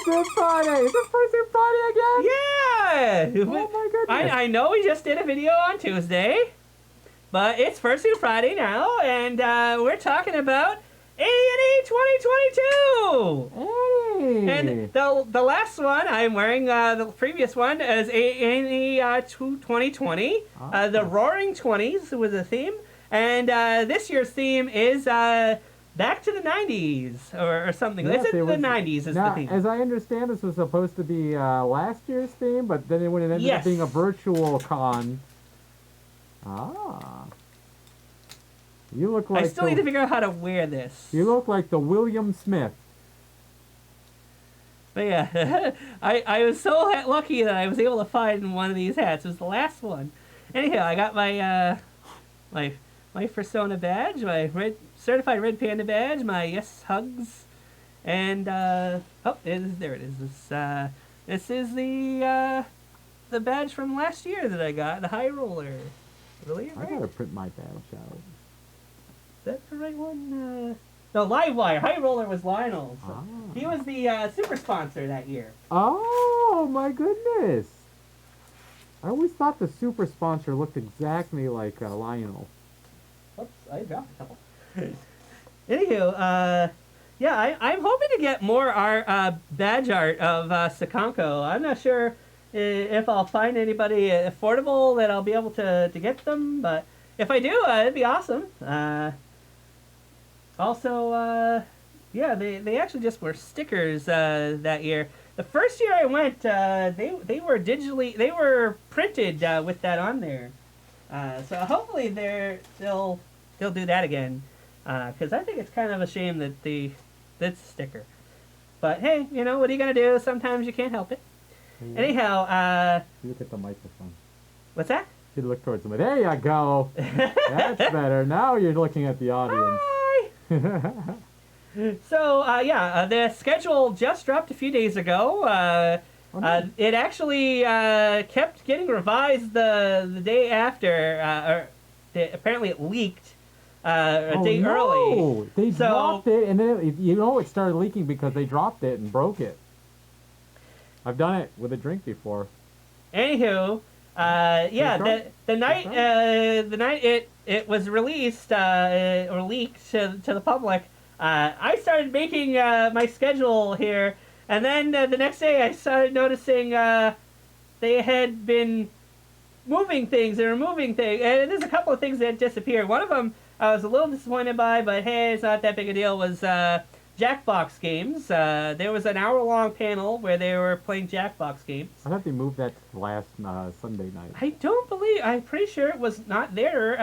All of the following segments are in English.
Fursuit Friday! Is it Fursuit Friday again? Yeah! Oh my goodness. I know we just did a video on Tuesday, but it's Fursuit Friday now, and we're talking about ANE2022! Hey! And the last one, I'm wearing the previous one as ANE2020. The Roaring 20s was the theme. And this year's theme is Back to the 90s or something. Yes, This is the 90s is now, the theme. as I understand, this was supposed to be last year's theme, but then when it ended up being a virtual con. Ah. You look like I still need to figure out how to wear this. You look like the William Smith. But yeah, I was so lucky that I was able to find one of these hats. It was the last one. Anyhow, I got my my Persona badge, my certified Red Panda badge, my Yes Hugs, and there it is. This is the badge from last year that I got, the High Roller. Really? I gotta print my badge out. Is that the right one? No, Livewire. High Roller was Lionel. So he was the super sponsor that year. Oh my goodness! I always thought the super sponsor looked exactly like Lionel. Oops, I dropped a couple. Anywho, yeah, I'm hoping to get more badge art of Sakanko. I'm not sure if I'll find anybody affordable that I'll be able to get them, but if I do, it'd be awesome. Also, yeah, they actually just were stickers that year. The first year I went, they were printed with that on there. So hopefully they'll do that again, because I think it's kind of a shame that that's a sticker. But hey, you know, what are you gonna do? Sometimes you can't help it. Yeah. Anyhow, you look at the microphone. What's that? You look towards them. There you go. That's better. Now you're looking at the audience. Hi. So yeah, the schedule just dropped a few days ago. It actually kept getting revised the day after, apparently it leaked a day early. They dropped it, and then it started leaking because they dropped it and broke it. I've done it with a drink before. Anywho, yeah, the night it was released or leaked to the public, I started making my schedule here. And then the next day I started noticing they had been moving things and removing things. And there's a couple of things that disappeared. One of them I was a little disappointed by, but hey, it's not that big a deal, was Jackbox games. There was an hour-long panel where they were playing Jackbox games. I thought they moved that to last Sunday night. I'm pretty sure it was not there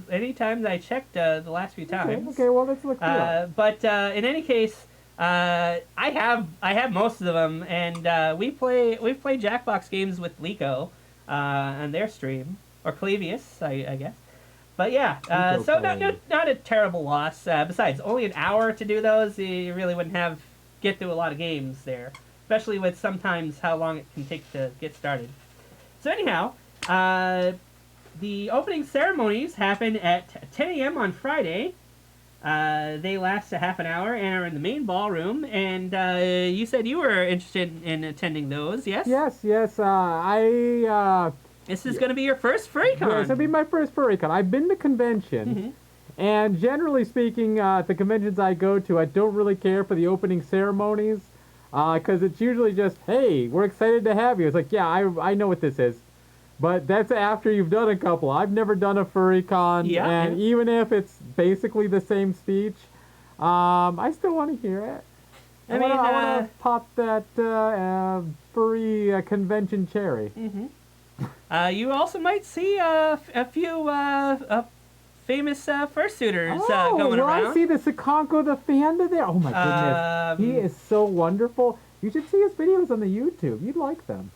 any time that I checked the last few times. Okay, well, let's look through. But in any case, I have most of them, and we've played Jackbox games with Lico on their stream, or Clavius, I guess. But yeah, so not a terrible loss. Besides, only an hour to do those, you really wouldn't get through a lot of games there, especially with sometimes how long it can take to get started. So anyhow, the opening ceremonies happen at 10 a.m. on Friday. They last a half an hour and are in the main ballroom. And you said you were interested in attending those, yes? Yes. This is going to be your first FurryCon. Yes, it'll be my first FurryCon. I've been to conventions, and generally speaking, at the conventions I go to, I don't really care for the opening ceremonies, because it's usually just, hey, we're excited to have you. It's like, yeah, I know what this is. But that's after you've done a couple. I've never done a FurryCon, and even if it's basically the same speech, I still want to hear it. I want to pop that furry convention cherry. You also might see a few famous fursuiters going around. I see the Sakanko the Fanda there. Oh my goodness, he is so wonderful. You should see his videos on the YouTube. You'd like them.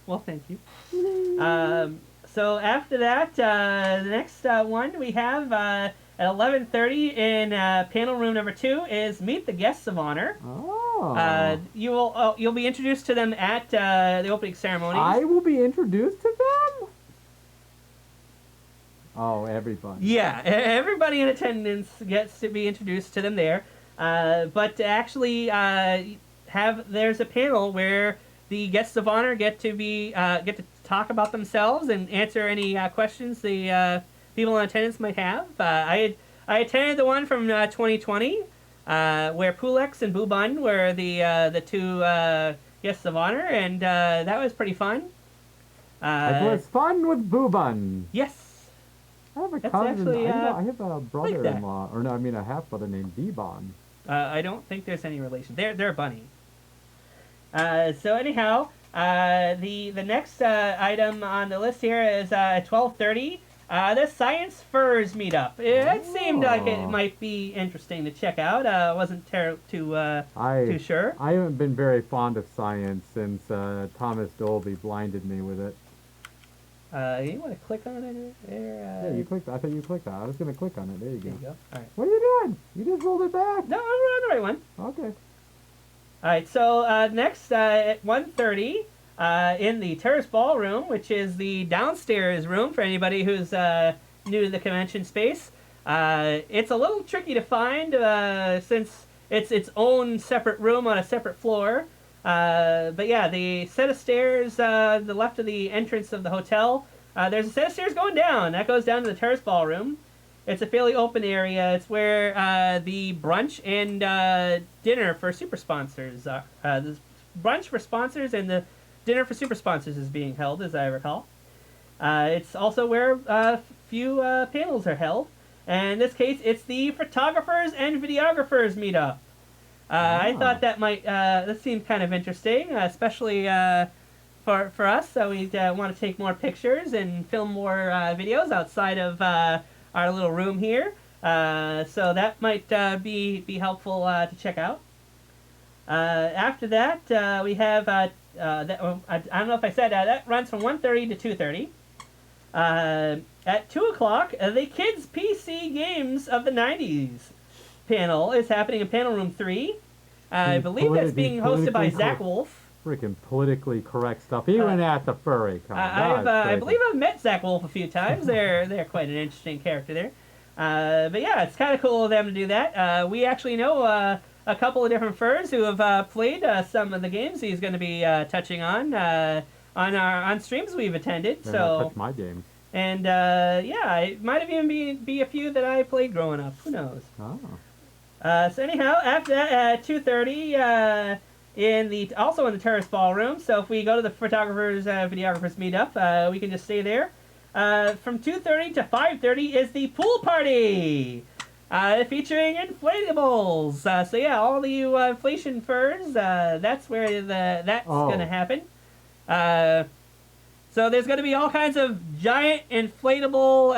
Well, thank you. So after that, the next one we have at 11:30 in panel room number 2 is Meet the Guests of Honor. You'll be introduced to them at the opening ceremonies. I will be introduced to them? Oh, everybody. Yeah, everybody in attendance gets to be introduced to them there. But to actually there's a panel where the guests of honor get to talk about themselves and answer any questions the people in attendance might have. I attended the one from 2020 where Pulex and Bubun were the two guests of honor, and that was pretty fun. It was fun with Bubun. Yes. I have a That's cousin. actually, I have a brother-in-law, or no, I mean a half-brother named Bebon. I don't think there's any relation. They're a bunny. So anyhow, the next item on the list here is 12:30. The Science Furs meetup. It seemed like it might be interesting to check out. Wasn't too sure. I haven't been very fond of science since Thomas Dolby blinded me with it. You want to click on it there? Yeah, you clicked. I thought you clicked on it. I was going to click on it. There you go. There you go. All right. What are you doing? You just rolled it back. No, I'm on the right one. Okay. All right. So next at 1:30 in the Terrace Ballroom, which is the downstairs room for anybody who's new to the convention space. It's a little tricky to find since it's its own separate room on a separate floor. But yeah, the set of stairs, the left of the entrance of the hotel, there's a set of stairs going down. That goes down to the Terrace Ballroom. It's a fairly open area. It's where the brunch and dinner for super sponsors, the brunch for sponsors and the dinner for super sponsors is being held, as I recall. It's also where a few panels are held. And in this case, it's the photographers and videographers meetup. I thought that seemed kind of interesting, especially for us. So we want to take more pictures and film more videos outside of our little room here. So that might be helpful to check out. After that, we have I don't know if I said that runs from 1:30 to 2:30. At 2 o'clock, the Kids PC Games of the 90's panel is happening in panel room 3. I believe that's being hosted by Zach Wolf. Freaking politically correct stuff, even at the Furry Con. I believe I've met Zach Wolf a few times. They're quite an interesting character there. But yeah, it's kind of cool of them to do that. We actually know a couple of different furs who have played some of the games he's going to be touching on streams we've attended. Touch my game. And yeah, it might have even be a few that I played growing up. Who knows? Oh. So anyhow, after that, at 2:30, also in the Terrace Ballroom. So if we go to the photographers, videographers meetup, we can just stay there. From 2:30 to 5:30 is the pool party, featuring inflatables. So yeah, all you inflation furs, that's where that's gonna happen. So there's going to be all kinds of giant inflatable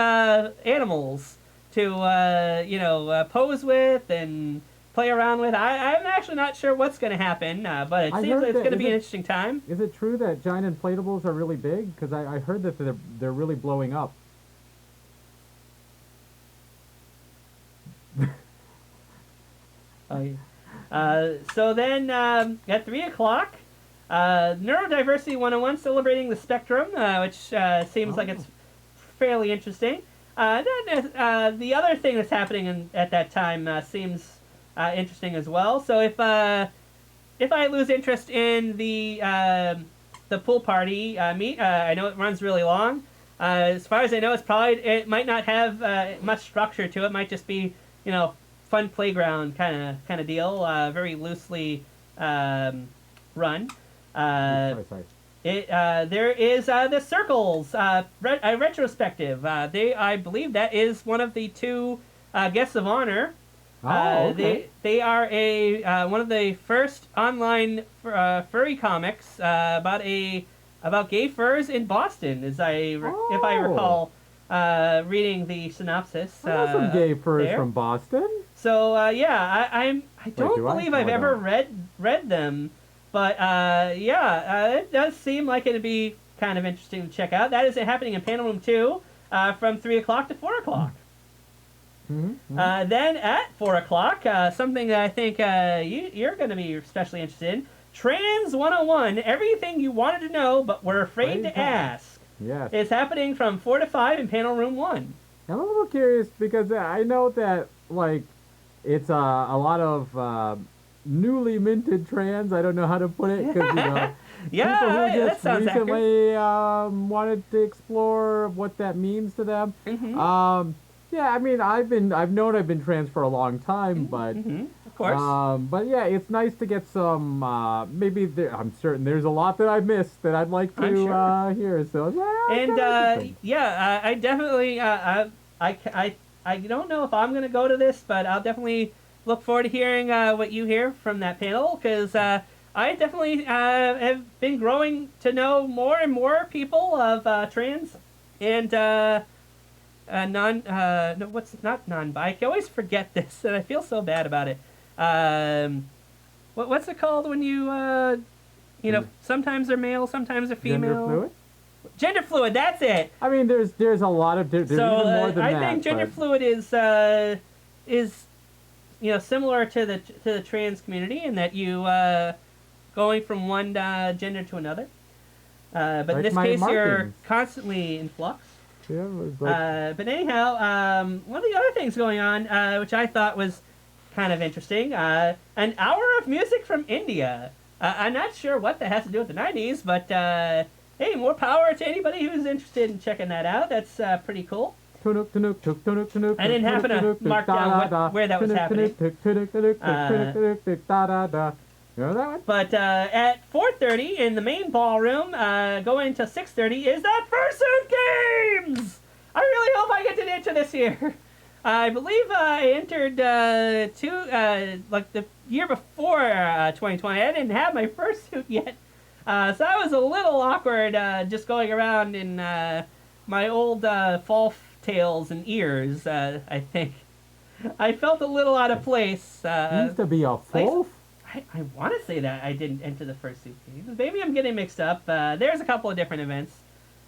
animals to pose with and play around with. I'm actually not sure what's going to happen, but it seems like it's going to be an interesting time. Is it true that giant inflatables are really big? Because I heard that they're really blowing up. Oh, yeah. So then at 3 o'clock, Neurodiversity 101 celebrating the spectrum, which seems like it's fairly interesting. Then the other thing that's happening at that time seems interesting as well. So if I lose interest in the pool party meet, I know it runs really long. As far as I know, it might not have much structure to it. It might just be fun playground kind of deal, very loosely run. There is the Circles retrospective. I believe that is one of the two guests of honor. Okay. They are one of the first online furry comics about gay furs in Boston, if I recall reading the synopsis. I know some gay furs from Boston. So yeah, I don't believe I've ever read them. But it does seem like it'd be kind of interesting to check out. That is happening in panel room 2 from 3 o'clock to 4 o'clock. Then at 4 o'clock, something that I think you're going to be especially interested in, Trans 101, everything you wanted to know but were afraid to ask. Yes. It's happening from 4 to 5 in panel room 1. I'm a little curious because I know that, it's a lot of, newly minted trans. I don't know how to put it because Yeah, people who that just sounds accurate. recently wanted to explore what that means to them. Yeah, I mean, I've known I've been trans for a long time, but Of course. but yeah, it's nice to get some. Maybe I'm certain there's a lot that I've missed that I'd like I'm to sure. hear. So yeah, it's And kinda interesting. yeah, I definitely I don't know if I'm gonna go to this, but I'll definitely look forward to hearing what you hear from that panel because I definitely have been growing to know more and more people of trans and no, what's not non-bi. I always forget this, and I feel so bad about it. What's it called when you know, sometimes they're male, sometimes they're female. Gender fluid. Gender fluid, that's it. I mean, there's a lot of there's So even more than I that. think gender but- fluid is you know similar to the trans community in that you going from one gender to another. But in Like this my case, you're markings. constantly in flux. Yeah, it was like, But anyhow, one of the other things going on, which I thought was kind of interesting, an hour of music from India. I'm not sure what that has to do with the 90s, but hey, more power to anybody who's interested in checking that out. That's pretty cool. I didn't happen to mark down where that was happening. You know that one? But at 4:30 in the main ballroom, going to 6:30 is that Fursuit Games. I really hope I get to enter this year. I believe I entered like the year before 2020. I didn't have my fursuit yet, so that was a little awkward just going around in my old fall tails and ears. I think I felt a little out of place. Used to be a full. I want to say that I didn't enter the Fursuit Games. Maybe I'm getting mixed up. There's a couple of different events.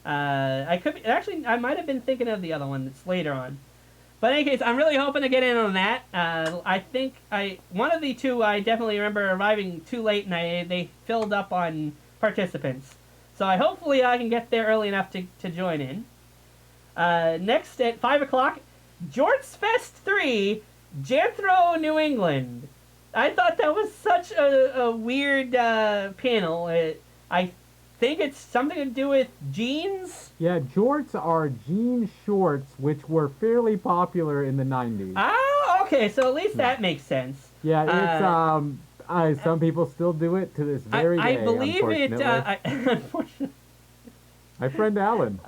I could be, actually I might have been thinking of the other one that's later on. But in any case, I'm really hoping to get in on that. I think one of the two I definitely remember arriving too late and they filled up on participants. So hopefully I can get there early enough to join in. Next at 5 o'clock, Jorts Fest 3, Janthro, New England. I thought that was such a weird panel. I think it's something to do with jeans. Yeah, jorts are jean shorts, which were fairly popular in the 90s. Oh, okay. So at least that makes sense. Yeah, it's some people still do it to this very day. I believe it. unfortunately. Unfortunately. My friend Alan.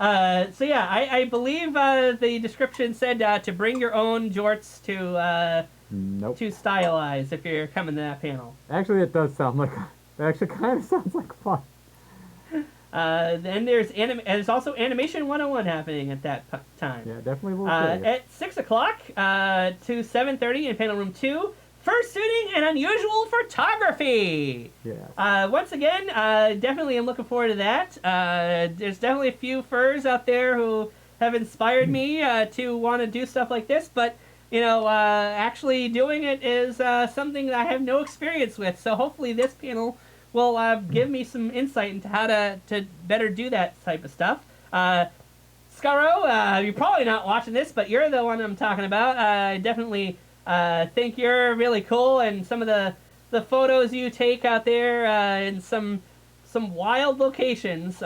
So yeah, I believe the description said to bring your own jorts Nope. to stylize if you're coming to that panel. Actually, it does sound like. It actually kind of sounds like fun. Then there's also Animation 101 happening at that time. Yeah, definitely will say. At 6 o'clock to 7:30 in panel room 2, Fursuiting and Unusual Photography. Yeah. Once again, definitely I'm looking forward to that. There's definitely a few furs out there who have inspired me to want to do stuff like this, but you know, actually doing it is something that I have no experience with. So hopefully this panel will give me some insight into how to better do that type of stuff. Scaro, you're probably not watching this, but you're the one I'm talking about. I definitely think you're really cool, and some of the photos you take out there in some wild locations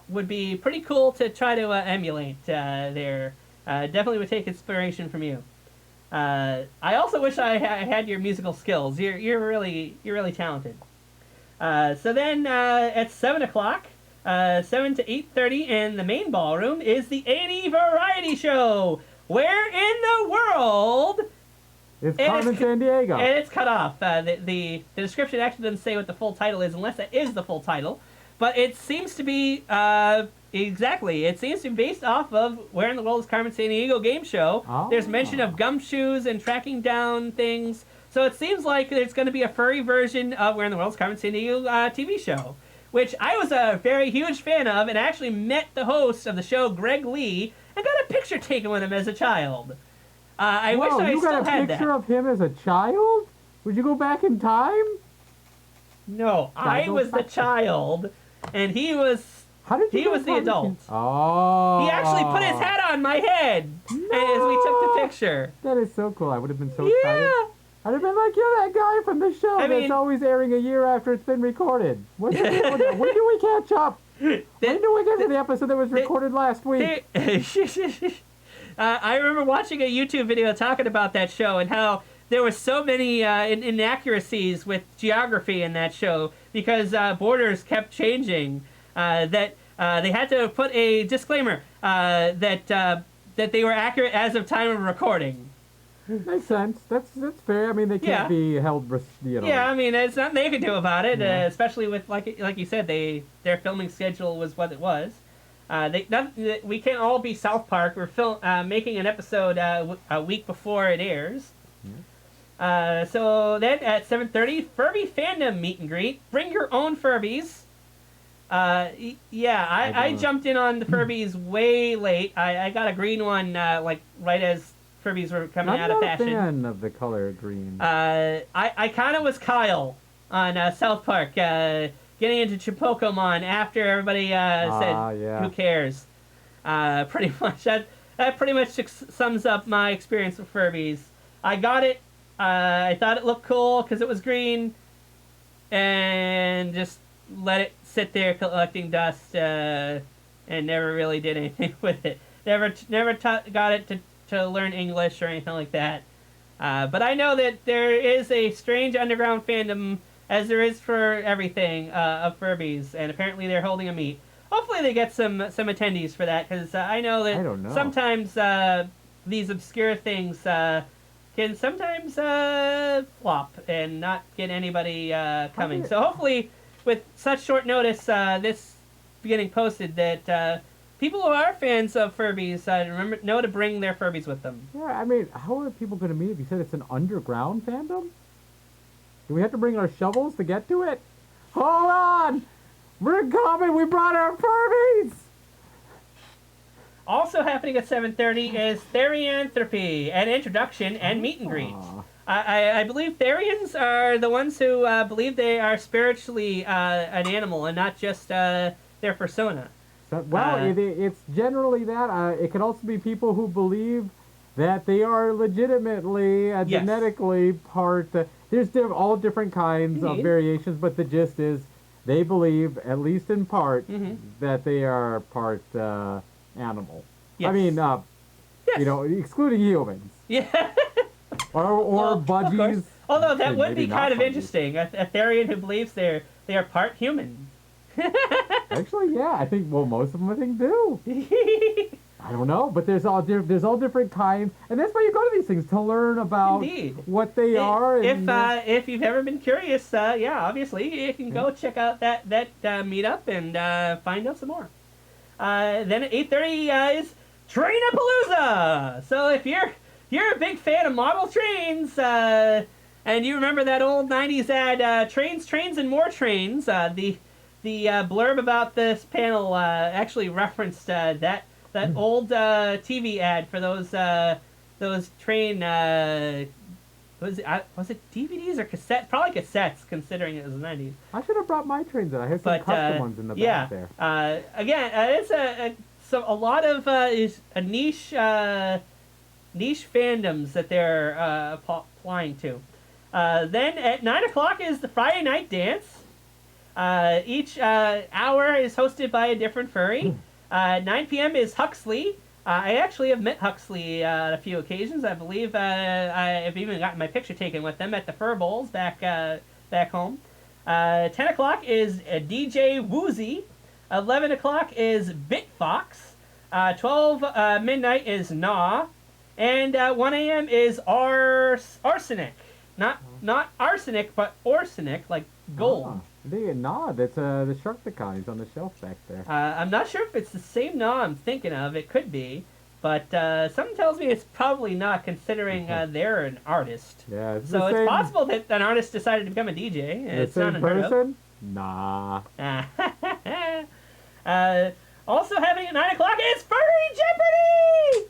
would be pretty cool to try to emulate there. Definitely would take inspiration from you. I also wish I had your musical skills. You're really talented. So then at 7 o'clock, 7 to 8:30 in the main ballroom is the ANE Variety Show. Where in the world? It's Carmen San Diego. And it's cut off. The description actually doesn't say what the full title is, unless that is the full title. But it seems to be exactly. It seems to be based off of Where in the World is Carmen San Diego game show. Oh. There's mention of gumshoes and tracking down things. So it seems like there's going to be a furry version of Where in the World is Carmen San Diego TV show, which I was a very huge fan of, and actually met the host of the show, Greg Lee, and got a picture taken with him as a child. I wish I you still got a had picture that. of him as a child? Would you go back in time? No, I go was the back. child, and he was How did you he go was the Carmen adult. San- Oh. He actually put his hat on my head as we took the picture. That is so cool. I would have been so Yeah. excited. I'd have been like, you're that guy from the show that's always airing a year after it's been recorded. What's the deal with that? When do we catch up? When do we get to the episode that was recorded last week? I remember watching a YouTube video talking about that show and how there were so many inaccuracies with geography in that show because borders kept changing. That they had to put a disclaimer that they were accurate as of time of recording. Makes sense. That's fair. I mean, they can't be held, Yeah, I mean, it's nothing they could do about it, especially with like you said, their filming schedule was what it was. We can't all be South Park. We're making an episode a week before it airs. So then at 7:30, Furby fandom meet and greet. Bring your own Furbies. I jumped in on the Furbies way late. I got a green one like right as Furbies were coming out of fashion. I'm not a fan of the color green. I kind of was Kyle on South Park, getting into Chipokemon after everybody said, "Who cares?" Pretty much that pretty much sums up my experience with Furbies. I got it. I thought it looked cool because it was green, and just let it sit there collecting dust, and never really did anything with it. Never got it to learn English or anything like that. But I know that there is a strange underground fandom, as there is for everything, of Furbies, and apparently they're holding a meet. Hopefully they get some attendees for that, because I know that sometimes these obscure things can sometimes flop and not get anybody coming. So hopefully, with such short notice, this getting posted, that people who are fans of Furbies know to bring their Furbies with them. Yeah, I mean, how are people going to meet if you said it's an underground fandom? Do we have to bring our shovels to get to it? Hold on! We're coming! We brought our Furbies! Also happening at 7:30 is Therianthropy, an introduction and meet and greet. I believe Therians are the ones who believe they are spiritually an animal and not just their persona. It's generally that. It can also be people who believe that they are legitimately, genetically part. There's all different kinds of variations, but the gist is they believe, at least in part, that they are part animal. Yes. I mean, excluding humans. Yeah. or budgies. Although that would be kind of interesting. A Therian who believes they are part human. Actually, yeah, I think most of them I think do. I don't know, but there's all different kinds, and that's why you go to these things, to learn about what they are. And, if you've ever been curious, obviously you can go check out that meetup and find out some more. Then at 8:30 is Trainapalooza. So if you're a big fan of model trains, and you remember that old 90's ad, trains, and more trains, the blurb about this panel actually referenced that old TV ad for those train. Was it DVDs or cassettes? Probably cassettes, considering it was the 90s. I should have brought my trains in. I had some custom ones in the back there. Again, it's a lot of is a niche fandoms that they're applying to. Then at 9 o'clock is the Friday night dance. Each hour is hosted by a different furry. 9 p.m. is Huxley. I actually have met Huxley on a few occasions. I believe I've even gotten my picture taken with them at the Fur Bowls back home. 10 o'clock is DJ Woozy. 11 o'clock is Bitfox. 12 midnight is Gnaw. And 1 a.m. is Arsenic. Not arsenic, but arsenic, like gold. That's the Sharktacon. He's on the shelf back there. I'm not sure if it's the same Gnaw I'm thinking of. It could be. But something tells me it's probably not, considering they're an artist. Yeah, it's possible that an artist decided to become a DJ. It's not unheard of. Nah. Also happening at 9 o'clock is Furry Jeopardy!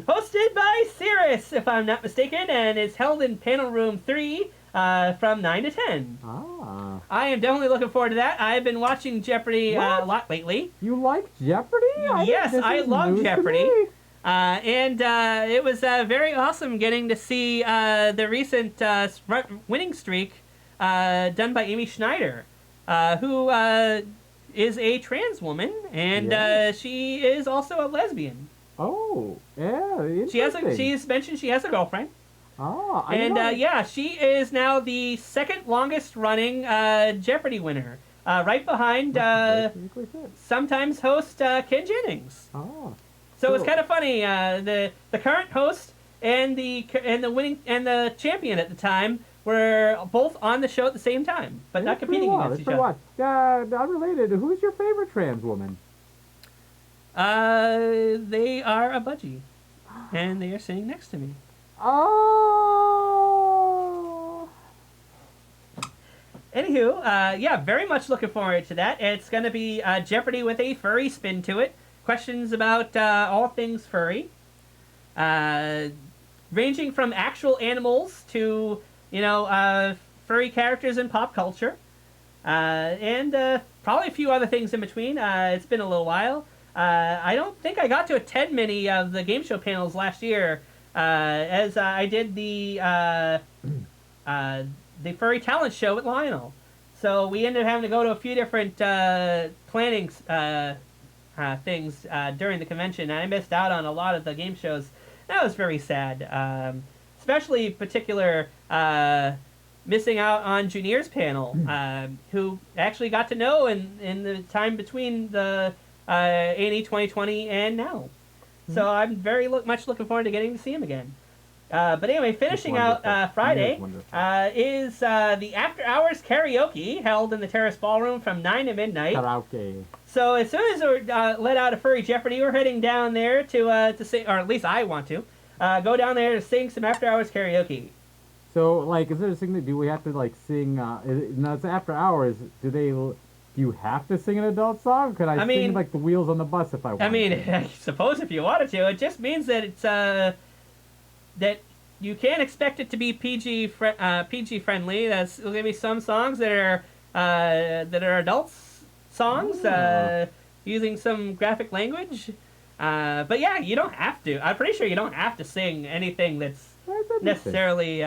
Hosted by Cirrus, if I'm not mistaken, and is held in Panel Room 3 from 9 to 10. I am definitely looking forward to that. I've been watching Jeopardy a lot lately. You like Jeopardy? Yes, I love Jeopardy. And it was very awesome getting to see the recent winning streak done by Amy Schneider, who is a trans woman, and she is also a lesbian. Oh, yeah, interesting. She's mentioned she has a girlfriend. Oh, she is now the second longest running Jeopardy winner, right behind sometimes host Ken Jennings. Oh, so it's kind of funny. The current host and the champion at the time were both on the show at the same time, but not competing against each other. Unrelated, who's your favorite trans woman? They are a budgie, and they are sitting next to me. Oh. Anywho, very much looking forward to that. It's going to be Jeopardy with a furry spin to it. Questions about all things furry, ranging from actual animals to furry characters in pop culture, and probably a few other things in between. It's been a little while. I don't think I got to attend many of the game show panels last year, as I did the furry talent show with Lionel. So we ended up having to go to a few different planning things during the convention, and I missed out on a lot of the game shows. That was very sad, especially particular missing out on Junior's panel, who actually got to know in the time between the ANE2020 and now. So I'm very much looking forward to getting to see him again. But anyway, finishing out Friday is the After Hours Karaoke held in the Terrace Ballroom from 9 to midnight. Karaoke. So as soon as we're let out of Furry Jeopardy, we're heading down there to sing, or at least I want to, go down there to sing some After Hours Karaoke. So, like, is there a thing that do we have to, like, sing, now it's After Hours, do you have to sing an adult song? Could I sing, like, the Wheels on the Bus if I wanted to? I suppose if you wanted to. It just means that it's, that you can't expect it to be PG friendly. There's going to be some songs that are adults songs, using some graphic language. But yeah, you don't have to. I'm pretty sure you don't have to sing anything that's necessarily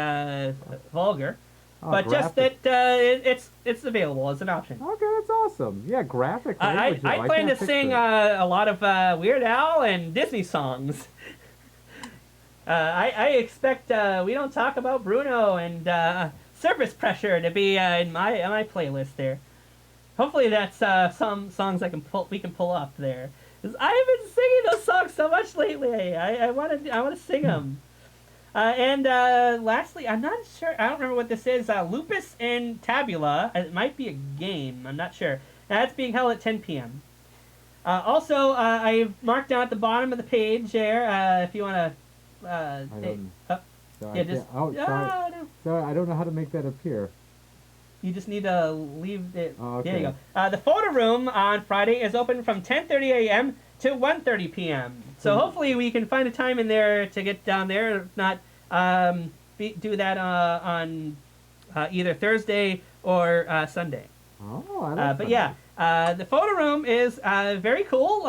vulgar. But graphic. Just that it's available as an option. Okay, that's awesome. Yeah, graphic language. I plan to sing a lot of Weird Al and Disney songs. I expect We Don't Talk About Bruno and Surface Pressure to be in my playlist there. Hopefully that's some songs we can pull up there. 'Cause I've been singing those songs so much lately. I want to sing them. And lastly, I'm not sure. I don't remember what this is. Lupus and Tabula. It might be a game. I'm not sure. That's being held at 10 p.m. Also, I've marked down at the bottom of the page there. If you want to. Sorry. No. Sorry, I don't know how to make that appear. You just need to leave it. Oh, okay. There you go. The photo room on Friday is open from 10:30 a.m. to 1:30 p.m. So hopefully we can find a time in there to get down there. If not, do that on either Thursday or Sunday. Oh, I like But yeah, the photo room is very cool.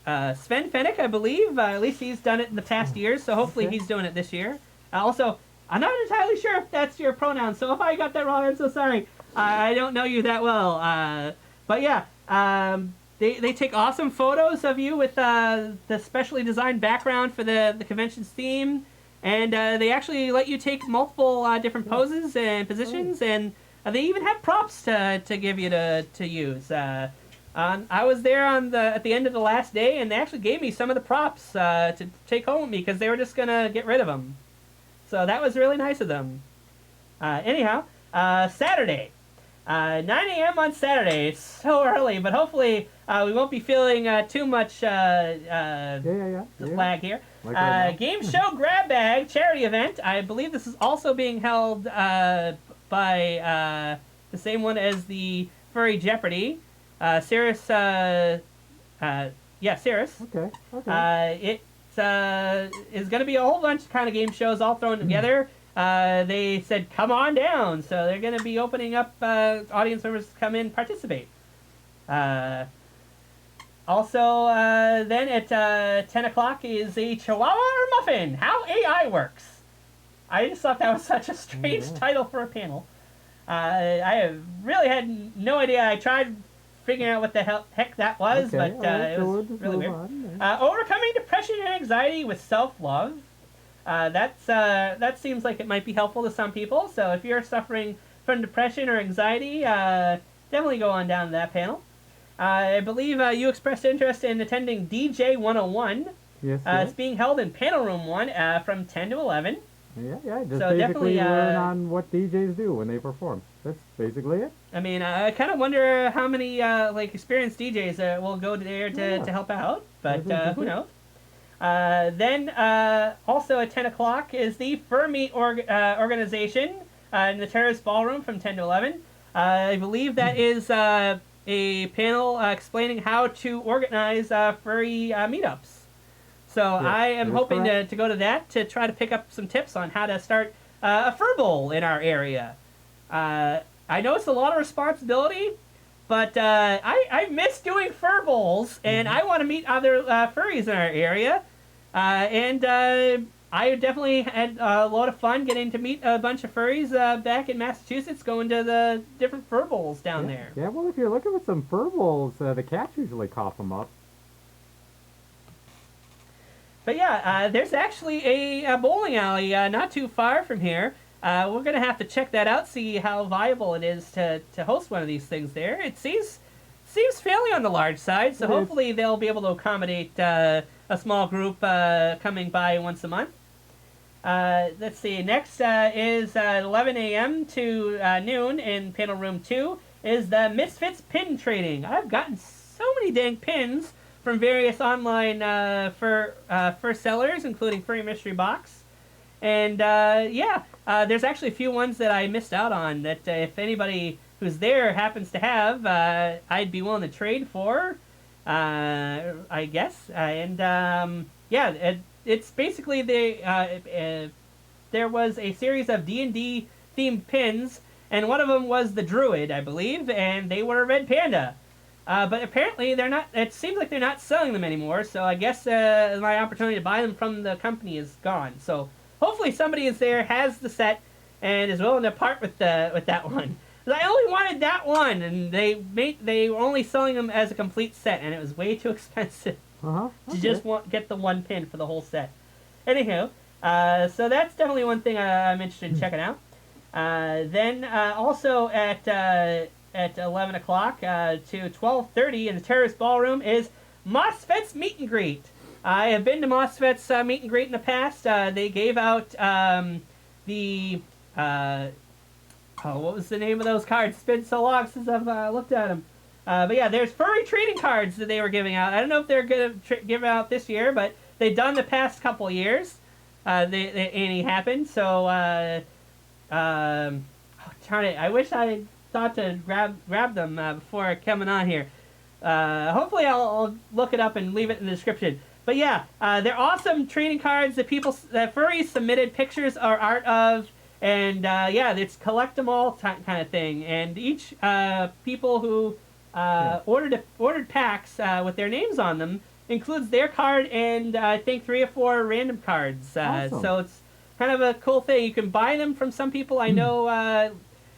Sven Fennick, I believe, at least he's done it in the past years, so hopefully he's doing it this year. Also, I'm not entirely sure if that's your pronoun, so if I got that wrong, I'm so sorry. I don't know you that well. But yeah, they take awesome photos of you with the specially designed background for the convention's theme, and they actually let you take multiple different poses and positions, and they even have props to give you to use. I was there at the end of the last day, and they actually gave me some of the props to take home with me because they were just gonna get rid of them. So that was really nice of them. Anyhow, Saturday, 9 a.m. on Saturday. It's so early, but hopefully we won't be feeling too much lag here. Like right Game Show Grab Bag charity event. I believe this is also being held by the same one as the Furry Jeopardy. Cirrus, Cirrus. Okay. It is going to be a whole bunch of kind of game shows all thrown together. They said, come on down. So they're going to be opening up audience members to come in and participate. Also, then at 10 o'clock is a Chihuahua or Muffin, How AI Works. I just thought that was such a strange title for a panel. I have really had no idea. I tried figuring out what the heck that was, but it was really weird. Overcoming depression and anxiety with self-love. That seems like it might be helpful to some people. So if you're suffering from depression or anxiety, definitely go on down to that panel. I believe you expressed interest in attending DJ 101. Yes. It's being held in Panel Room 1 from 10 to 11. Yeah. Just basically learn on what DJs do when they perform. That's basically it. I mean, I kind of wonder how many experienced DJs will go there to help out, but who knows? Then also at 10 o'clock is the Fur Meet organization in the Terrace Ballroom from 10 to 11. I believe that is a panel explaining how to organize furry meetups. So I am hoping to go to that to try to pick up some tips on how to start a fur bowl in our area. I know it's a lot of responsibility, but I miss doing fur bowls, and I want to meet other furries in our area. I definitely had a lot of fun getting to meet a bunch of furries back in Massachusetts, going to the different fur bowls down there. Yeah, well, if you're looking for some fur bowls, the cats usually cough them up. But yeah, there's actually a bowling alley not too far from here. We're going to have to check that out, see how viable it is to host one of these things there. It seems fairly on the large side, so hopefully they'll be able to accommodate a small group coming by once a month. Let's see, next is 11 a.m. to noon in Panel Room 2 is the Misfits Pin Training. I've gotten so many dang pins from various online fur sellers, including Furry Mystery Box. And there's actually a few ones that I missed out on that if anybody who's there happens to have, I'd be willing to trade for, I guess. It's basically there was a series of D&D themed pins, and one of them was the Druid, I believe, and they were a red panda. But apparently they're not. It seems like they're not selling them anymore. So I guess my opportunity to buy them from the company is gone. So hopefully somebody is there, has the set, and is willing to part with that one. 'Cause I only wanted that one, and they were only selling them as a complete set, and it was way too expensive to just get the one pin for the whole set. Anyhow, so that's definitely one thing I'm interested in checking out. Then also at 11 o'clock to 12:30 in the Terrace Ballroom is Misfits Meet and Greet. I have been to Misfits Meet and Greet in the past. They gave out what was the name of those cards? It's been so long since I've looked at them. But yeah, there's furry trading cards that they were giving out. I don't know if they're going to give out this year, but they've done the past couple years. ANE happened, so darn it, I wish I thought to grab them before coming on here. Hopefully I'll look it up and leave it in the description. But yeah, they're awesome trading cards that furries submitted pictures or art of, and it's collect them all kind of thing. And each people who ordered packs with their names on them includes their card and I think 3 or 4 random cards. Awesome. So it's kind of a cool thing. You can buy them from some people. I know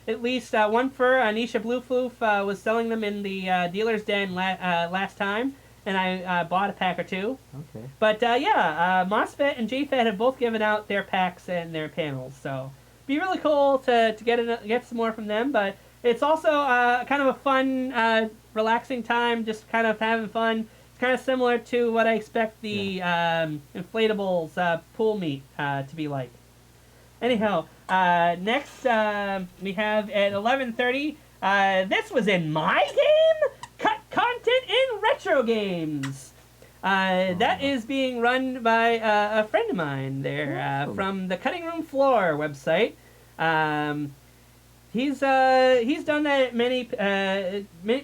at least one fur, Anisha Blue Floof, was selling them in the dealer's den last time, and I bought a pack or 2. Okay. But MOSFET and JFET have both given out their packs and their panels, so it'd be really cool to get some more from them. But it's also kind of a fun, relaxing time, just kind of having fun. It's kind of similar to what I expect the inflatables pool meet to be like. Anyhow, next we have at 11:30. This was in my game. Cut content in retro games. That is being run by a friend of mine there from the Cutting Room Floor website. He's done that at many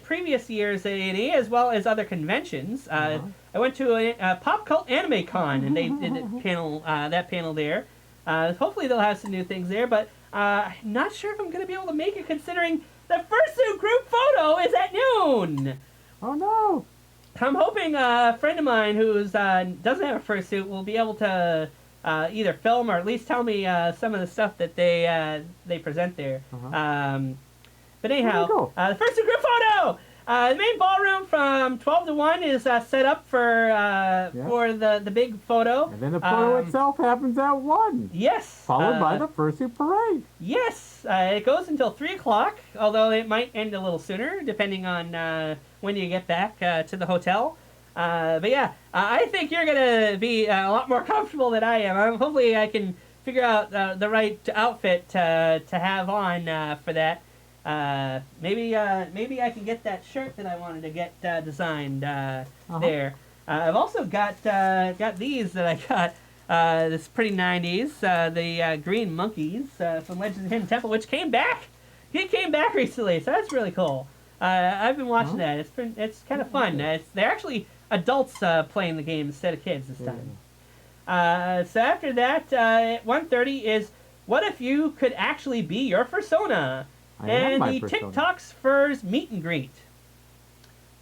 previous years at ANE as well as other conventions. I went to a Pop Cult Anime Con and they did that panel there. Hopefully they'll have some new things there, but I'm not sure if I'm going to be able to make it considering the fursuit group photo is at noon. Oh no! I'm hoping a friend of mine who's doesn't have a fursuit will be able to either film or at least tell me some of the stuff that they present there. But anyhow, the fursuit group photo. The main ballroom from 12 to 1 is set up for the big photo. And then the photo itself happens at 1. Yes. Followed by the fursuit parade. Yes. It goes until 3 o'clock, although it might end a little sooner, depending on when you get back to the hotel. But yeah, I think you're going to be a lot more comfortable than I am. Hopefully I can figure out the right outfit to have on for that. Maybe I can get that shirt that I wanted to get designed there. I've also got these that I got. This pretty 90s. The green monkeys from Legends of Hidden Temple, which came back. He came back recently, so that's really cool. I've been watching that. It's kind of fun. They're actually adults playing the game instead of kids this time. So after that, at 1:30 is what if you could actually be your persona? And the TikTok's Furs meet and greet.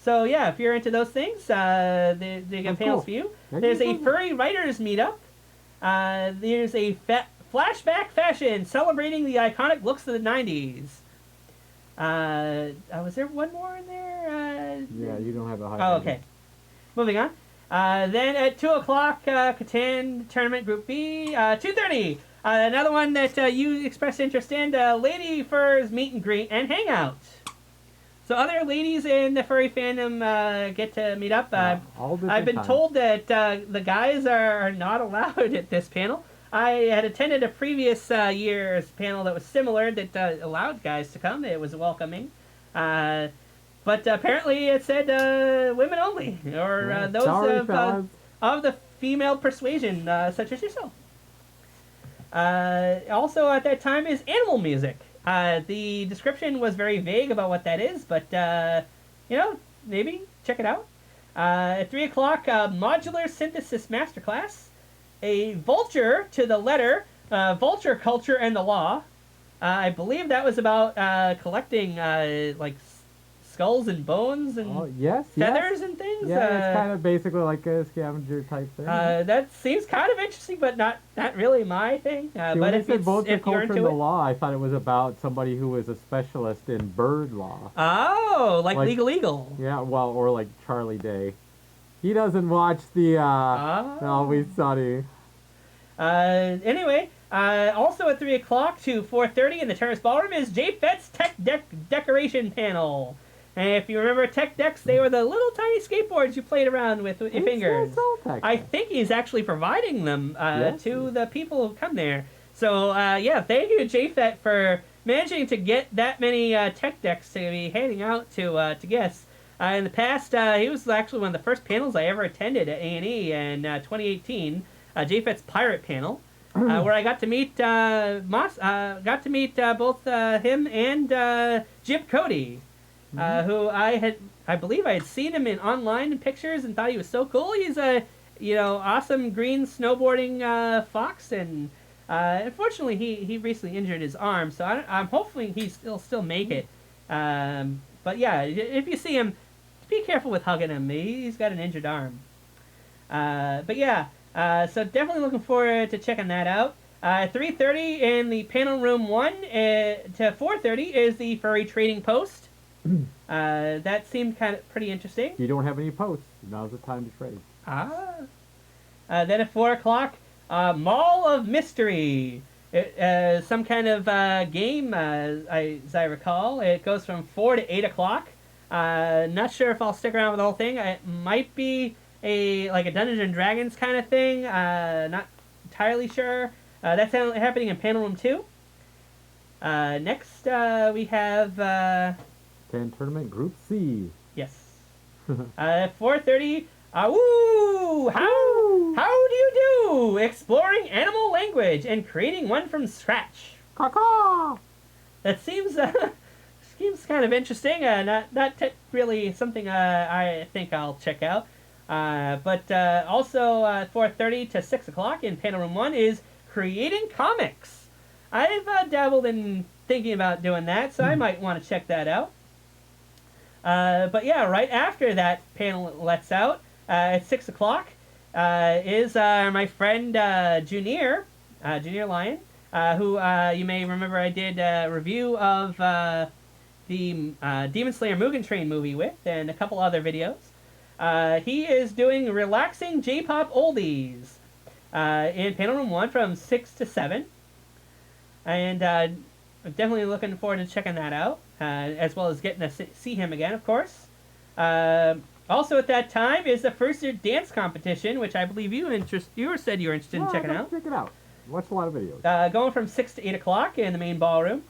So yeah, if you're into those things, they got panels for you. There's a furry writers meetup. There's a flashback fashion celebrating the iconic looks of the 90s. Was there one more in there? Yeah, you don't have a high. Oh, okay. Moving on. Then at 2 o'clock, Catan Tournament Group B. 2:30. Another one that you expressed interest in, Lady Furs meet and greet and hangout. So other ladies in the furry fandom get to meet up. I've been told that the guys are not allowed at this panel. I had attended a previous year's panel that was similar that allowed guys to come. It was welcoming. But apparently it said women only, or those of the female persuasion, such as yourself. Also at that time is animal music. The description was very vague about what that is, but maybe check it out. At 3 o'clock, modular synthesis masterclass, a vulture to the letter, vulture culture and the law. I believe that was about collecting like skulls and bones and feathers and things. Yeah, it's kind of basically like a scavenger type thing. That seems kind of interesting, but not really my thing. But if you're into the law, I thought it was about somebody who was a specialist in bird law. Oh, like Legal Eagle. Yeah, well, or like Charlie Day. He doesn't watch the Always Sunny. Anyway, also at 3 o'clock to 4:30 in the Terrace Ballroom is JFET's Tech Decoration panel. And if you remember Tech Decks, they were the little tiny skateboards you played around with your fingers. I think he's actually providing them to the people who come there. So, thank you, JFET, for managing to get that many Tech Decks to be handing out to guests. In the past, he was actually one of the first panels I ever attended at A&E in 2018, JFET's Pirate panel, where I got to meet both him and Jib Cody. Who I believe I had seen him in online in pictures and thought he was so cool. He's a, awesome green snowboarding fox, and unfortunately he recently injured his arm, so I'm hoping he'll still make it. But yeah, if you see him, be careful with hugging him. He's got an injured arm. But yeah, so definitely looking forward to checking that out. 3:30 in the panel room 1 to 4:30 is the Furry Trading Post. That seemed kind of pretty interesting. You don't have any posts. Now's the time to trade. Then at 4 o'clock, Mall of Mystery. Some kind of game, as I recall. It goes from 4 to 8 o'clock. Not sure if I'll stick around with the whole thing. It might be a Dungeons and Dragons kind of thing. Not entirely sure. That's happening in panel room 2. Next, we have... Fan Tournament Group C. Yes. At 4:30, woo! How do you do? Exploring animal language and creating one from scratch. Caw-caw! That seems kind of interesting. Not really something I think I'll check out. But also 4:30 to 6 o'clock in panel room 1 is creating comics. I've dabbled in thinking about doing that, so I might want to check that out. But yeah, right after that panel lets out at 6 o'clock is my friend Junior Lion, who you may remember I did a review of the Demon Slayer Mugen Train movie with, and a couple other videos. He is doing Relaxing J-Pop Oldies in panel room 1 from 6 to 7. And I'm definitely looking forward to checking that out, as well as getting to see him again, of course. Also at that time is the first year dance competition, which I believe you said you were interested in checking out. Check it out. Watched a lot of videos. Going from 6 to 8 o'clock in the main ballroom.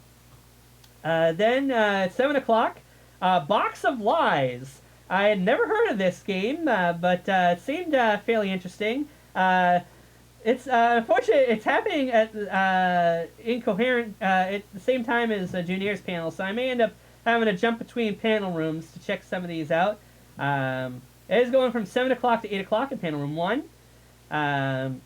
Then at 7 o'clock, Box of Lies. I had never heard of this game, but it seemed fairly interesting. It's unfortunate it's happening at incoherent at the same time as Junior's panel, so I may end up having to jump between panel rooms to check some of these out. It is going from 7 o'clock to 8 o'clock in panel room 1. Then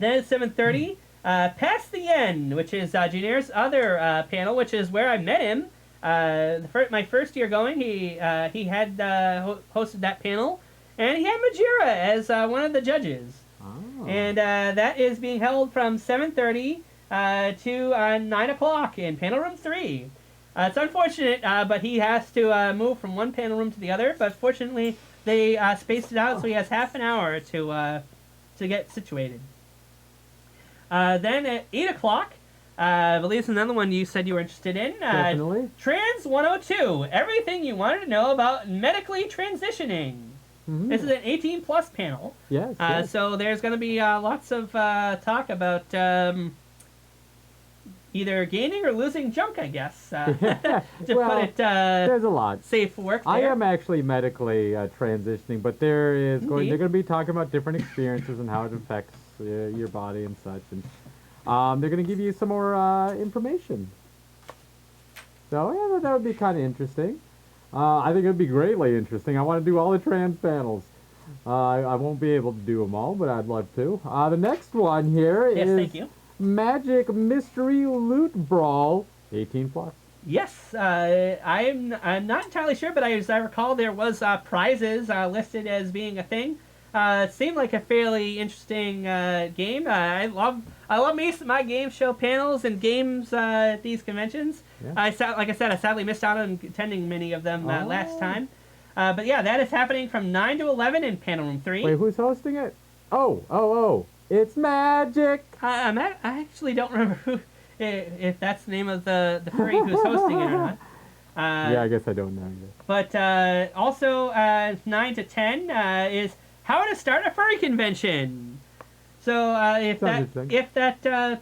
at 7:30, Past the End, which is Junior's other panel, which is where I met him. My first year going, he had hosted that panel, and he had Majira as one of the judges. Oh. And that is being held from 7:30 to 9 o'clock in panel room 3. It's unfortunate, but he has to move from one panel room to the other. But fortunately, they spaced it out, so he has half an hour to get situated. Then at 8 o'clock, I believe it's another one you said you were interested in. Definitely. Trans 102, everything you wanted to know about medically transitioning. Mm-hmm. This is an 18-plus panel. Yes, yes. So there's going to be lots of talk about either gaining or losing junk, I guess. To Well, put it there's a lot. safe for work there. I am actually medically transitioning, but they're going to be talking about different experiences and how it affects your body and such, and they're going to give you some more information. So yeah, that would be kind of interesting. I think it would be greatly interesting. I want to do all the trans panels. I won't be able to do them all, but I'd love to. The next one here Yes, is thank you. Magic Mystery Loot Brawl 18 plus. Yes, I'm not entirely sure, but as I recall, there was prizes listed as being a thing. It seemed like a fairly interesting game. I love my game show panels and games at these conventions. Yeah. Like I said, I sadly missed out on attending many of them last time. But yeah, that is happening from 9 to 11 in panel room 3. Wait, who's hosting it? Oh, it's Magic. I actually don't remember if that's the name of the furry who's hosting it or not. Yeah, I guess I don't know either. But also 9 to 10 is how to start a furry convention. So if that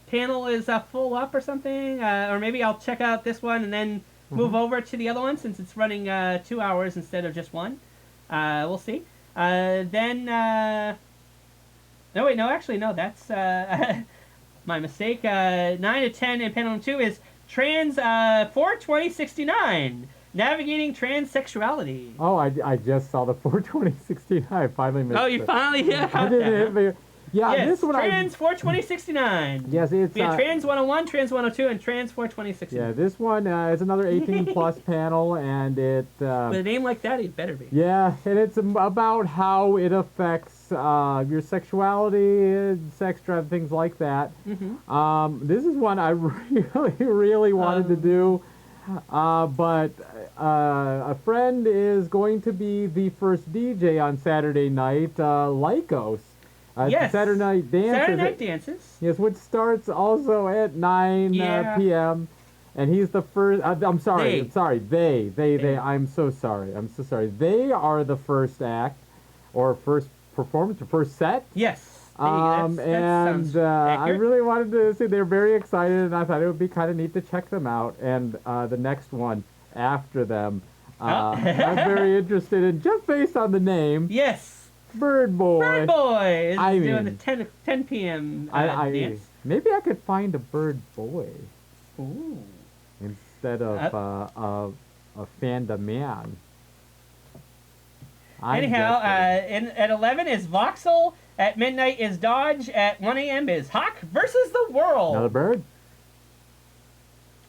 panel is full up or something, or maybe I'll check out this one and then move over to the other one since it's running 2 hours instead of just one. We'll see. Then no, that's my mistake. 9 to 10 in panel 2 is Trans 42069. Navigating transsexuality. Oh, I just saw the 42016. I finally missed it. Oh, you finally I didn't hit me. Yeah, yes, this one Trans 42069. Yes, it's we have Trans 101, Trans 102, and Trans 42069. Yeah, this one is another 18 plus panel, and it. With a name like that, it better be. Yeah, and it's about how it affects your sexuality, sex drive, things like that. Mm-hmm. This is one I really wanted to do. But a friend is going to be the first DJ on Saturday night, Lycos. Yes. Saturday Night Dances. Saturday Night Dances. Yes, which starts also at 9 p.m. And he's the first. I'm sorry. They. I'm so sorry. They are the first act, or first performance, or first set. Yes. And I really wanted to see. They're very excited, and I thought it would be kind of neat to check them out. And the next one after them, I'm very interested in, just based on the name. Yes. Bird Boy. Bird Boy is doing mean, the 10 p.m. dance. Maybe I could find a Bird Boy. Ooh. Instead of a Fanda Man. Anyhow, at 11 is Voxel. At midnight is Dodge. At 1 a.m. is Hawk versus the World. Another bird?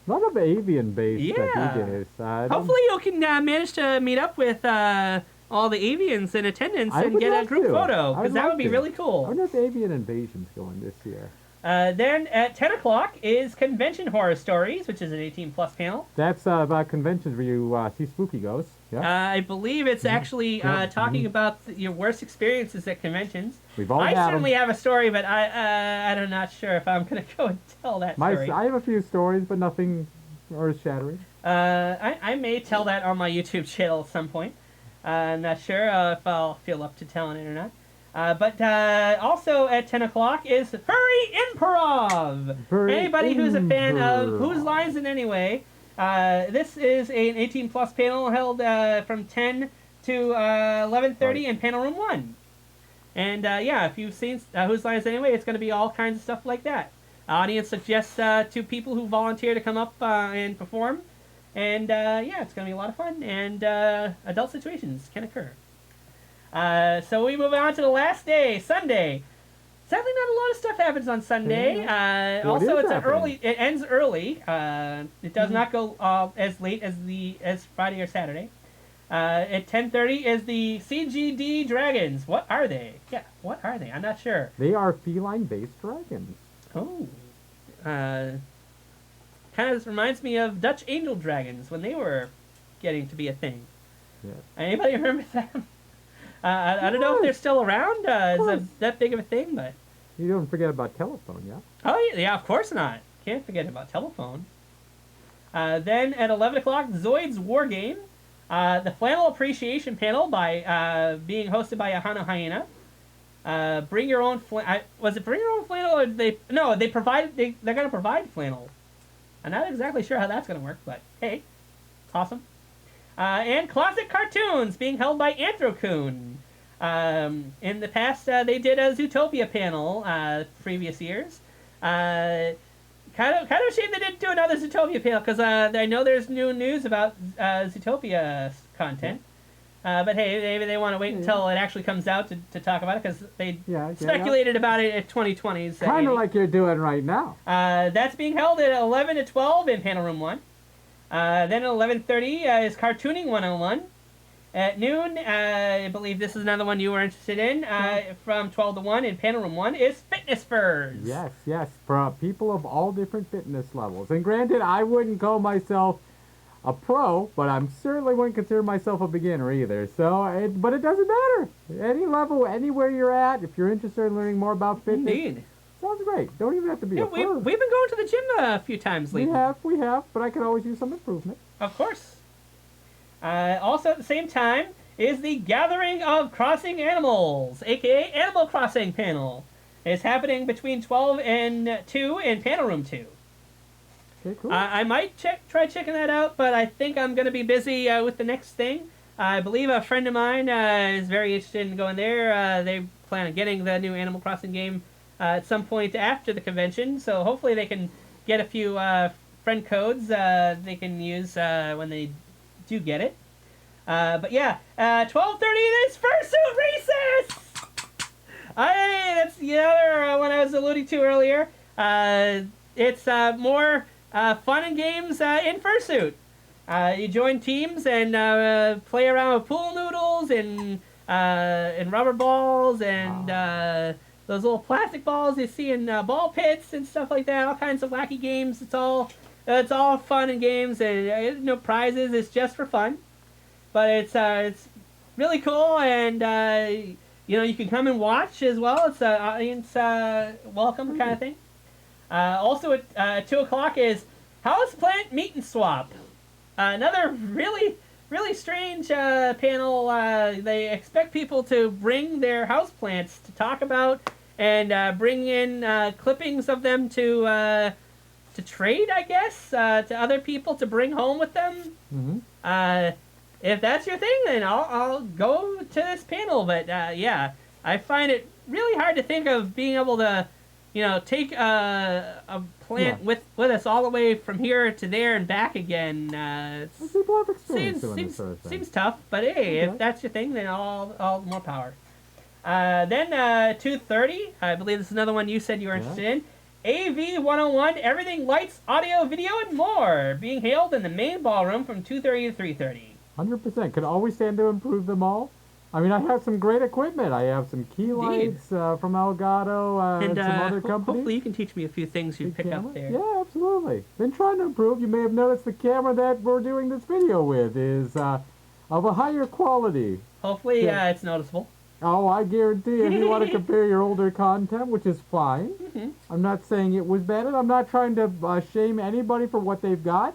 A lot of avian-based Yeah. DJs. Hopefully you can manage to meet up with all the avians in attendance and get a group photo, because that would be really cool. I wonder if Avian Invasion's going this year. Then at 10 o'clock is Convention Horror Stories, which is an 18-plus panel. That's about conventions where you see spooky ghosts. Yeah. I believe it's actually talking about your worst experiences at conventions. We've all had certainly have a story, but I'm not sure if I'm going to go and tell that story. I have a few stories, but nothing earth-shattering. I may tell that on my YouTube channel at some point. I'm not sure if I'll feel up to telling it or not. But also at 10 o'clock is Furry Improv. Anybody who's a fan of Whose Lines It Anyway, this is an 18-plus panel held from 10 to 11:30 in panel room 1. And yeah, if you've seen Whose Lines It Anyway, it's going to be all kinds of stuff like that. Audience suggests to people who volunteer to come up and perform. And yeah, it's going to be a lot of fun, and adult situations can occur. So we move on to the last day, Sunday. Sadly, not a lot of stuff happens on Sunday. Also, it ends early. It does not go as late as Friday or Saturday. At 10:30 is the CGD Dragons. What are they? Yeah, what are they? I'm not sure. They are feline-based dragons. Oh. Kind of reminds me of Dutch Angel Dragons when they were getting to be a thing. Yeah. Anybody remember them? I don't know if they're still around. Is that big of a thing? But you don't forget about telephone, yeah? Oh yeah, of course not. Can't forget about telephone. Then at 11 o'clock, Zoid's War Game. The Flannel Appreciation Panel by being hosted by Ahana Hyena. Bring your own was it bring your own flannel, or they're gonna provide flannel. I'm not exactly sure how that's gonna work, but hey, it's awesome. And Classic Cartoons being held by Anthrocoon. In the past, they did a Zootopia panel previous years. Kind of a shame they didn't do another Zootopia panel, because I know there's new news about Zootopia content. But hey, maybe they want to wait until it actually comes out to talk about it, because they speculated about it at 2020's. Kind of like you're doing right now. That's being held at 11 to 12 in panel room 1. Then at 11:30 is Cartooning 101. At noon, I believe this is another one you were interested in, from 12 to 1 in panel room 1 is Fitness Furs. Yes, for people of all different fitness levels. And granted, I wouldn't call myself a pro, but I certainly wouldn't consider myself a beginner either. So, but it doesn't matter. Any level, anywhere you're at, if you're interested in learning more about fitness. Indeed. Sounds great. Don't even have to be a pro. We've been going to the gym a few times lately. We have, but I could always use some improvement. Of course. Also at the same time is the Gathering of Crossing Animals, aka Animal Crossing panel. It's happening between 12 and 2 in panel room 2. Okay, cool. I might try checking that out, but I think I'm going to be busy with the next thing. I believe a friend of mine is very interested in going there. They plan on getting the new Animal Crossing game at some point after the convention, so hopefully they can get a few friend codes they can use when they do get it. But yeah, 12:30 is Fursuit Recess! That's the other one I was alluding to earlier. It's more fun and games in Fursuit. You join teams and play around with pool noodles and rubber balls and those little plastic balls you see in ball pits and stuff like that. All kinds of wacky games. It's all fun and games, and no prizes. It's just for fun, but it's really cool, and you can come and watch as well. It's an audience welcome kind of thing. Also at 2 o'clock is Houseplant Meet and Swap. Another really strange panel. They expect people to bring their houseplants to talk about, and bring in clippings of them to trade, I guess, to other people to bring home with them. Mm-hmm. If that's your thing, then I'll go to this panel. But yeah, I find it really hard to think of being able to, take a plant with us all the way from here to there and back again. People have experience doing this sort of thing. Seems tough, but hey, if that's your thing, then all more power. Then 2:30, I believe this is another one you said you were interested in. AV101, everything lights, audio, video, and more, being held in the main ballroom from 2:30 to 3:30. 100%. Could always stand to improve them all. I mean, I have some great equipment. I have some key lights from Elgato and some other companies. Hopefully you can teach me a few things you pick up there. Yeah, absolutely. Been trying to improve. You may have noticed the camera that we're doing this video with is of a higher quality. Hopefully it's noticeable. Oh, I guarantee if you want to compare your older content, which is fine. I'm not saying it was better. I'm not trying to shame anybody for what they've got.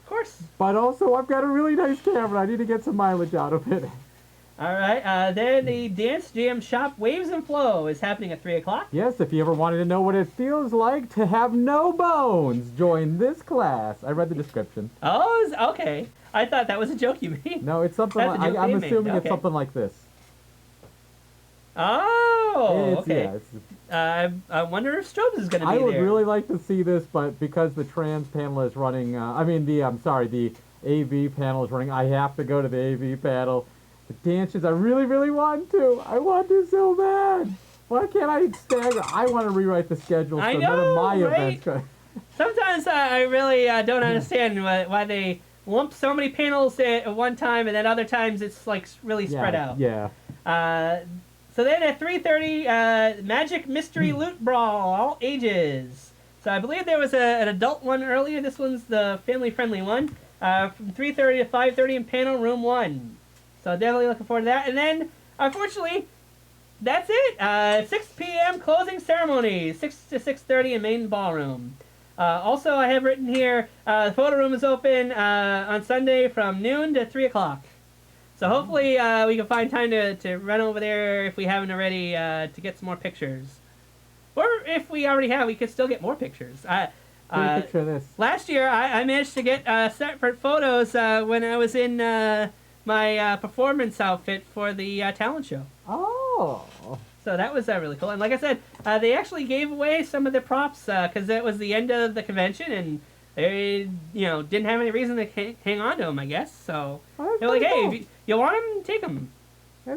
Of course. But also, I've got a really nice camera. I need to get some mileage out of it. All right. Then the Dance Jam Shop Waves and Flow is happening at 3 o'clock. Yes, if you ever wanted to know what it feels like to have no bones, join this class. I read the description. Oh, okay. I thought that was a joke you made. No, it's something like, I'm assuming it's something like this. Oh, okay. Yeah, I wonder if Strobes is going to be there. I would really like to see this, but because the trans panel is running, the AV panel is running, I have to go to the AV panel. The dances, I really, really want to. I want to so bad. Why can't I stagger? I want to rewrite the schedule so none of my events go. Sometimes I really don't understand why they lump so many panels at one time, and then other times it's like really spread out. Yeah. So then at 3:30, Magic Mystery Loot Brawl, all ages. So I believe there was an adult one earlier. This one's the family-friendly one. From 3:30 to 5:30 in panel room 1. So definitely looking forward to that. And then, unfortunately, that's it. 6 p.m. closing ceremony, 6 to 6:30 in main ballroom. Also, I have written here, the photo room is open on Sunday from noon to 3 o'clock. So hopefully we can find time to run over there if we haven't already to get some more pictures. Or if we already have, we could still get more pictures. Picture this. Last year, I managed to get separate photos when I was in my performance outfit for the talent show. Oh. So that was really cool. And like I said, they actually gave away some of the props because it was the end of the convention and they, didn't have any reason to hang on to them, I guess. So they're like, hey, if you want them, take them.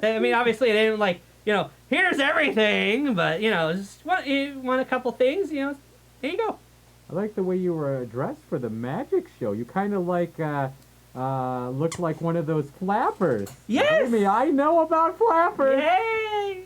I mean, obviously, they didn't here's everything, but, just you want a couple things, there you go. I like the way you were dressed for the magic show. You kind of looked like one of those flappers. Yes! Amy, I know about flappers. Yay!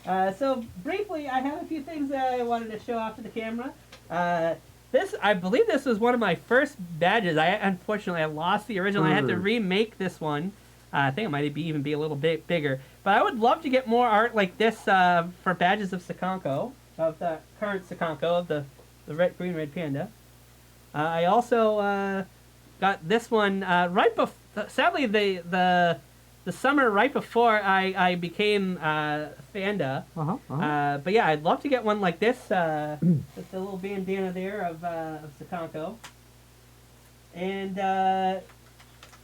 So briefly, I have a few things that I wanted to show off to the camera. I believe this was one of my first badges. Unfortunately, I lost the original. I had to remake this one. I think it might even be a little bit bigger. But I would love to get more art like this for badges of Sakonko, of the current Sakonko, of the green-red panda. I also got this one right before. Sadly, the summer right before I became Fanda. But yeah, I'd love to get one like this. With the little bandana there of Sakonko. And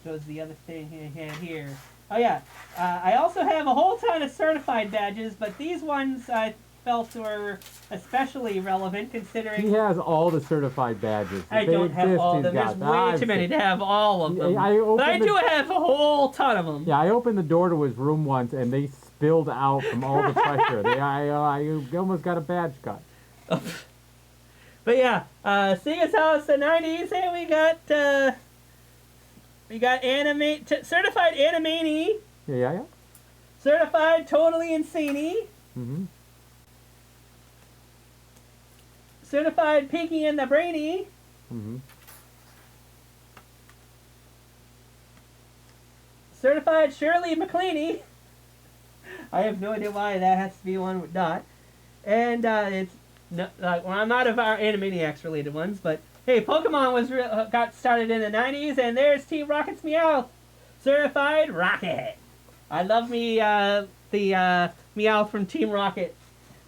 shows the other thing I had here. Oh yeah, I also have a whole ton of certified badges, but these ones I felt were especially relevant considering... He has all the certified badges. I don't have all of them. There's way too many to have all of them. But I do have a whole ton of them. Yeah, I opened the door to his room once, and they spilled out from all the pressure. I almost got a badge cut. But yeah, seeing as how it's the 90s, hey, we got certified Animani. Yeah. Certified Totally Insane. Certified Pinky and the Brainy. Certified Shirley MacLaine. I have no idea why that has to be one with dot. And it's I'm not of our Animaniacs related ones, but hey, Pokemon got started in the 90s, and there's Team Rocket's Meowth. Certified Rocket. I love me the Meowth from Team Rocket.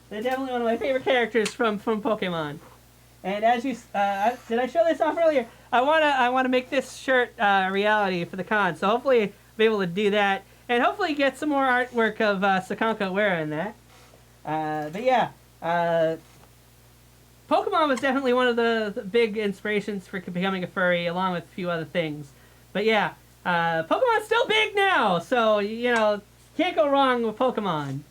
They're definitely one of my favorite characters from Pokemon. And as you did I show this off earlier? I wanna make this shirt a reality for the con. So hopefully I'll be able to do that, and hopefully get some more artwork of Sakonko wearing that. But yeah, Pokemon was definitely one of the big inspirations for becoming a furry, along with a few other things. But yeah, Pokemon's still big now, so can't go wrong with Pokemon.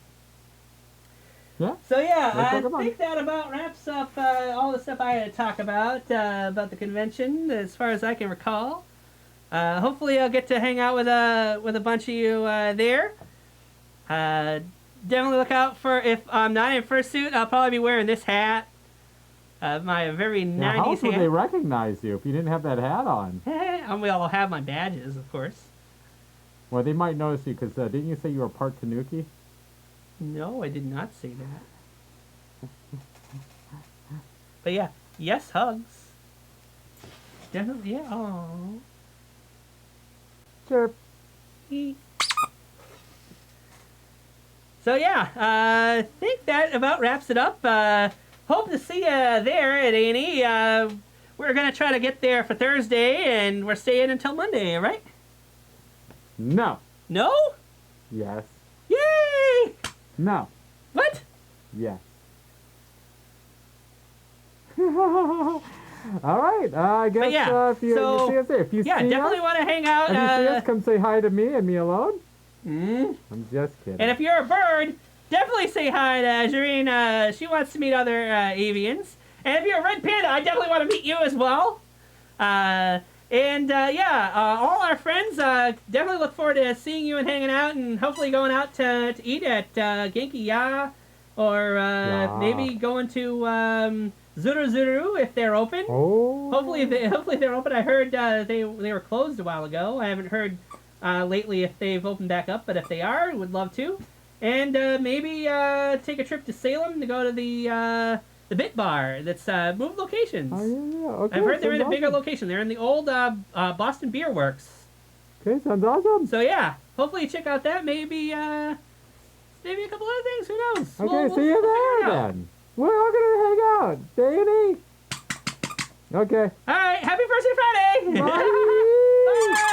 Yeah. So yeah, Let's I talk about think it. that about wraps up all the stuff I had to talk about the convention, as far as I can recall. Hopefully, I'll get to hang out with a bunch of you there. Definitely look out for, if I'm not in fursuit, I'll probably be wearing this hat. My very Now, how 90s else would hat. they recognize you if you didn't have that hat on? And we all have my badges, of course. Well, they might notice you because didn't you say you were part Tanuki? No, I did not say that. But yeah, yes, hugs. Definitely, yeah. Aww. Chirp. So yeah, I think that about wraps it up. Hope to see you there at A&E. We're gonna try to get there for Thursday, and we're staying until Monday, right? No. No? Yes. Yay! No. What? Yes. All right. I guess yeah, if you, so- you see us there, if you Yeah, see definitely us, want to hang out. if you see us, come say hi to me and me alone. Mm. I'm just kidding. And if you're a bird, definitely say hi to Azurean. She wants to meet other avians. And if you're a red panda, I definitely want to meet you as well. All our friends, definitely look forward to seeing you and hanging out, and hopefully going out to eat at Genki Ya, or Yeah. maybe going to Zuru Zuru if they're open. Oh. Hopefully they're open. I heard they were closed a while ago. I haven't heard lately if they've opened back up, but if they are, would love to. And maybe take a trip to Salem to go to the Bit Bar that's moved locations. Oh, yeah. Okay. I've heard they're in a sounds bigger awesome. location. They're in the old Boston Beer Works. Okay, sounds awesome. So yeah, hopefully check out that. Maybe a couple other things. Who knows? Okay, We'll see you figure it there out. then. We're all gonna hang out. Day and E. Okay. All right. Happy First Day Friday. Bye. Bye.